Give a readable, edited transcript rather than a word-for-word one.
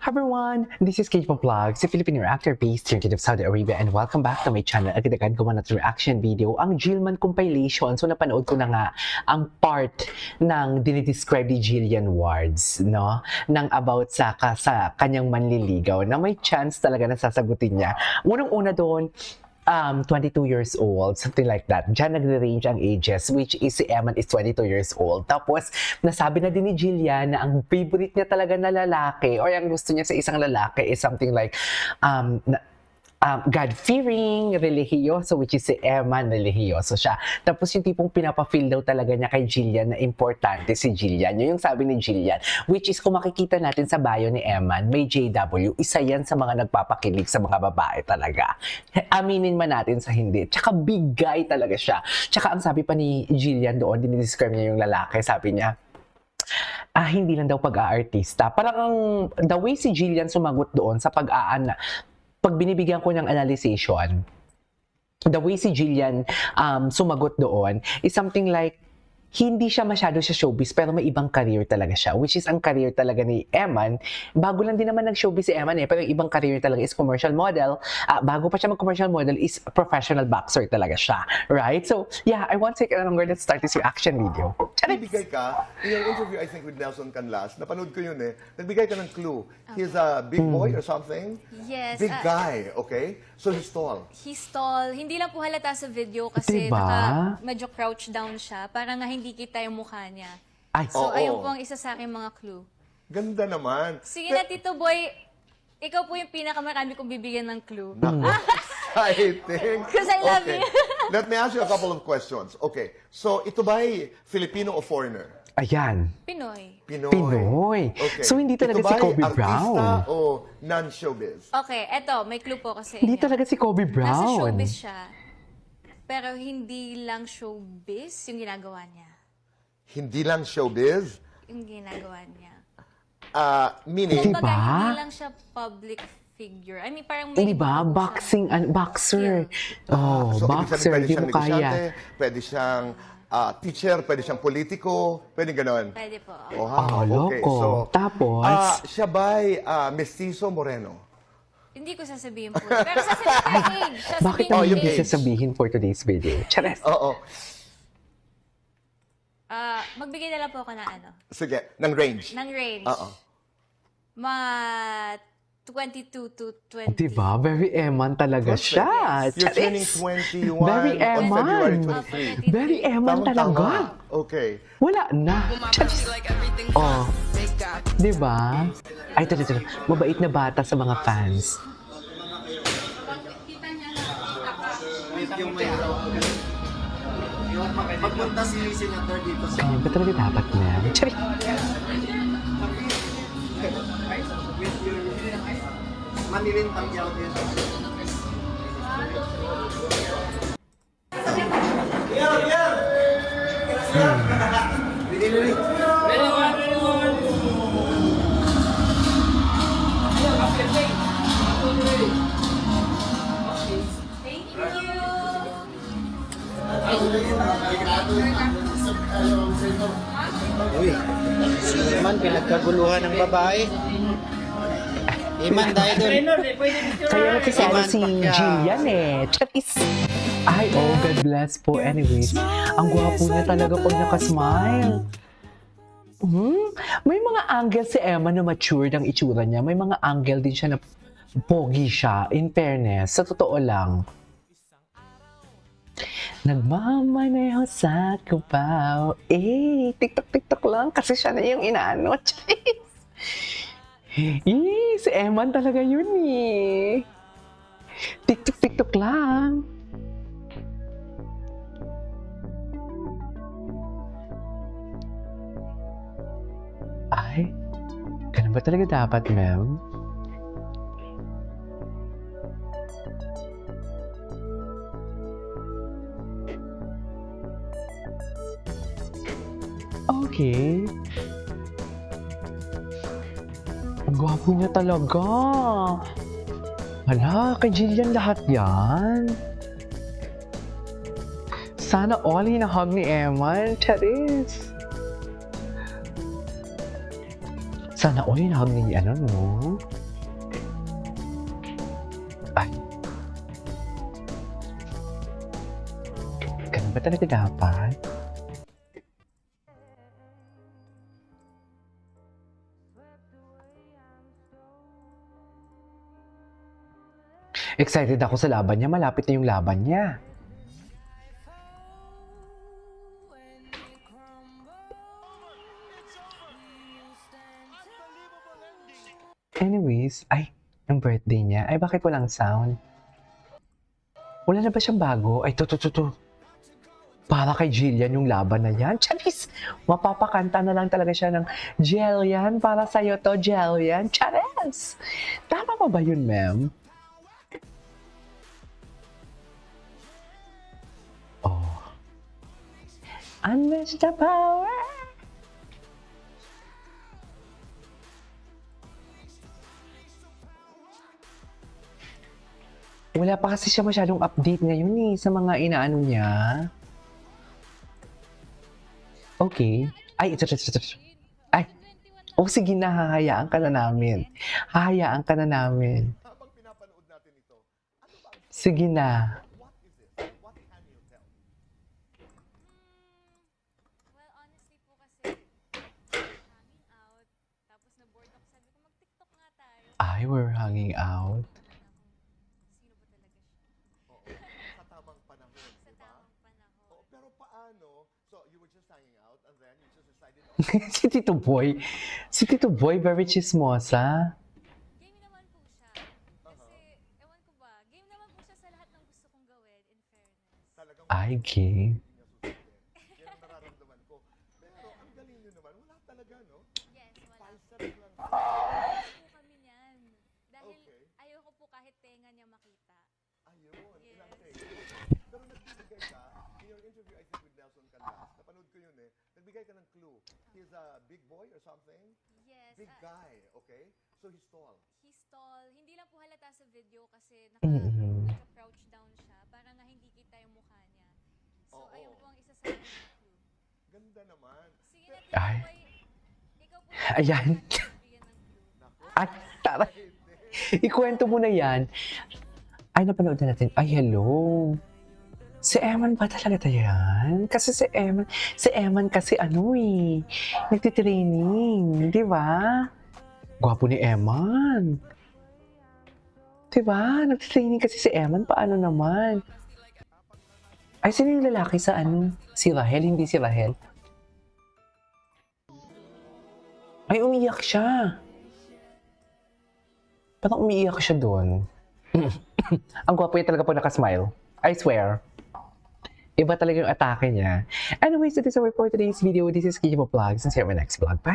Hi everyone, this is Kate Vlogs, a Filipino actor based here in Saudi Arabia, and welcome back to my channel. Agad-agad gawa natin reaction video, ang Jillman compilation. So napanood ko na nga ang part ng dinidescribe ni Jillian Wards, no? Nang about sa kanyang manliligaw na may chance talaga na sasagutin niya. Unang-una doon, 22 years old, something like that. Diyan nagre-range ang ages, which is si Eman is 22 years old. Tapos, nasabi na din ni Jillian na ang favorite niya talaga na lalaki or ang gusto niya sa isang lalaki is something like God-fearing, relihiyoso, which is si Eman, relihiyoso siya. Tapos yung tipong pinapa-feel daw talaga niya kay Jillian na importante si Jillian. Yun yung sabi ni Jillian. Which is kung makikita natin sa bio ni Eman, may JW, isa yan sa mga nagpapakilig sa mga babae talaga. Aminin man natin sa hindi. Tsaka big guy talaga siya. Tsaka ang sabi pa ni Jillian doon, dinidescribe niya yung lalaki, sabi niya, hindi lang daw pag-aartista. Parang the way si Jillian sumagot doon sa pag binibigyan ko ng analyzation, the way si Jillian sumagot doon is something like, hindi siya masyado sa showbiz pero may ibang career talaga siya, which is ang career talaga ni Eman. Bago lang din naman nag-showbiz si Eman pero yung ibang career talaga is commercial model. Bago pa siya mag-commercial model is professional boxer talaga siya, right? So yeah, I won't take it longer. Let's start this reaction video. Nagbigay ka, in your interview I think with Nelson Canlas, napanood ko yun nagbigay ka ng clue. He's a big boy or something? Yes. Big guy, okay? So he's tall. He's tall. Hindi lang po halata sa video kasi Diba? medyo crouch down siya. Parang nga hindi kita yung mukha niya. Ay, So, Oo. ayun po ang isa sa aking mga clue. Ganda naman. Sige na, Tito Boy. Ikaw po yung pinakamarami kong bibigyan ng clue. Exciting. 'Cause I love you. Let me ask you a couple of questions. Okay, so ito ba'y Filipino o foreigner? ayan. Pinoy. Pinoy. Pinoy. So, hindi talaga Ito si ba'y Kobe Brown? artista o non-showbiz? Okay, eto, may clue po kasi. Hindi talaga si Kobe Nasa Brown. showbiz siya. Pero hindi lang showbiz yung ginagawa niya. Hindi lang showbiz? Yung ginagawa niya. Meaning, Diba? Kumbaga, hindi lang siya public figure. I mean, parang may Diba? iba po siya. Boxing, boxer. Oh, so ibig boxer. sabihin, Di pwede mo siyang kaya. negosyante, pwede siyang teacher, pwede siyang politiko, pwede ganon. Pwede po. Oh, ha? Okay, loko. so, Tapos? siya ba'y mestizo moreno? Hindi ko sasabihin po. Pero sasabihin ko yung age. Bakit Sasabihin ko naman yung yung age. sasabihin for today's video? Chares. Oo. Magbigay na lang po ako ng ano. Sige, ng range. Ng range. Oo. Mga 22 to 20. Diba? Very Eman talaga siya. You're turning Charis. 21 Very on February Eman. 23. Very Eman talaga. Okay. Wala na. Charis. Oh. Diba? Ay, ito. Mabait na bata sa mga fans. Pagpunta si Senator dito sa Ganyan ba talaga dapat na? Charis. Manilin Pangyaw din. Uy, si Iman pinagkaguluhan ng babae. Iman, dahil doon. Kaya nakisala si Pacquiao. Jillian Charis. Ay, God bless po. Anyways, ang gwapo niya talaga pag nakasmile. May mga angle si Emma na mature ang itsura niya. May mga angle din siya na pogi siya. In fairness, sa totoo lang. Nagmamaneho sa Cubao. TikTok lang. Kasi siya na yung inaano. Charis. Si Eman talaga yun TikTok lang. Ay, ganun ba talaga dapat, ma'am? Okay. Ang gwapo niya talaga. Hala, kay Jillian lahat yan. Sana all hinahag ni Eman. Charis. Sana all hinahag ni no? talaga dapat? Excited ako sa laban niya. Malapit na yung laban niya. Anyways, ay, ang birthday niya. Ay, bakit walang sound? Wala na ba siyang bago? Ay, to. Para kay Jillian yung laban na yan. Charis! Mapapakanta na lang talaga siya ng Jillian, para sa'yo to, Jillian. Charis! Tama pa ba yun, ma'am? Oh. Unleash the power! Wala pa kasi siya masyadong update ngayon sa mga inaano niya. Okay. Ay, ito. Ay. Oh, sige na, hahayaan ka na namin. Hahayaan ka na namin. Habang pinapanood natin ito, ano ba ang Sige na. what is it? What can you tell? Well, honestly po kasi, hanging out, tapos na-bored ako, sabi ko, mag-TikTok nga tayo. Ay, we're hanging out. Sino ba talaga siya? Oo, sa tamang panahon, Sa di ba? tamang panahon. Oo, pero paano? So, you were just hanging out and then you just decided, Si Tito Boy. Si Tito Boy, very chismosa. Game naman po siya. Kasi, ewan ko ba, game naman po siya sa lahat ng gusto kong gawin, in fairness. talagang Ay, game. hindi niya susundin. Yan ang nararamdaman ko. Pero ang galing nyo naman, wala talaga, no? Yes, wala. Palsat lang. Po kami niyan. Dahil Okay. ayoko po kahit tenga niya makita. Ayun, Yes. ilang take. Pero nagbibigay ka, in your interview, I think with Nelson Canlas, napanood ko yun nagbigay ka ng clue. He's a big boy or something? Yes, Big guy, okay? So he's tall. he's tall. Hindi lang po halata sa video kasi Mm-mm. naka-crouch down siya para nga hindi kita yung mukha niya. So, Oo. ayun po ang isa sa akin na clue. Ganda naman. Sige na, Ay. Tito Boy. Ikaw po Ayan. bigyan ng clue. Naku, Ay, tara. Ikwento mo na yan. Ay, napanood na natin. Ay, hello. Si Eman ba talaga yan? Kasi si Eman kasi nagtitraining, di ba? Gwapo ni Eman. Di ba? Nagtitraining kasi si Eman, paano naman? Ay, sino yung lalaki sa Si Rahel, hindi si Rahel. Ay, umiyak siya. Parang umiiyak siya doon. Ang gwapo niya talaga pag nakasmile. I swear. Iba talaga yung atake niya. Anyways, that is our for today's video. This is Kijibo Vlogs and see you in my next vlog. Bye!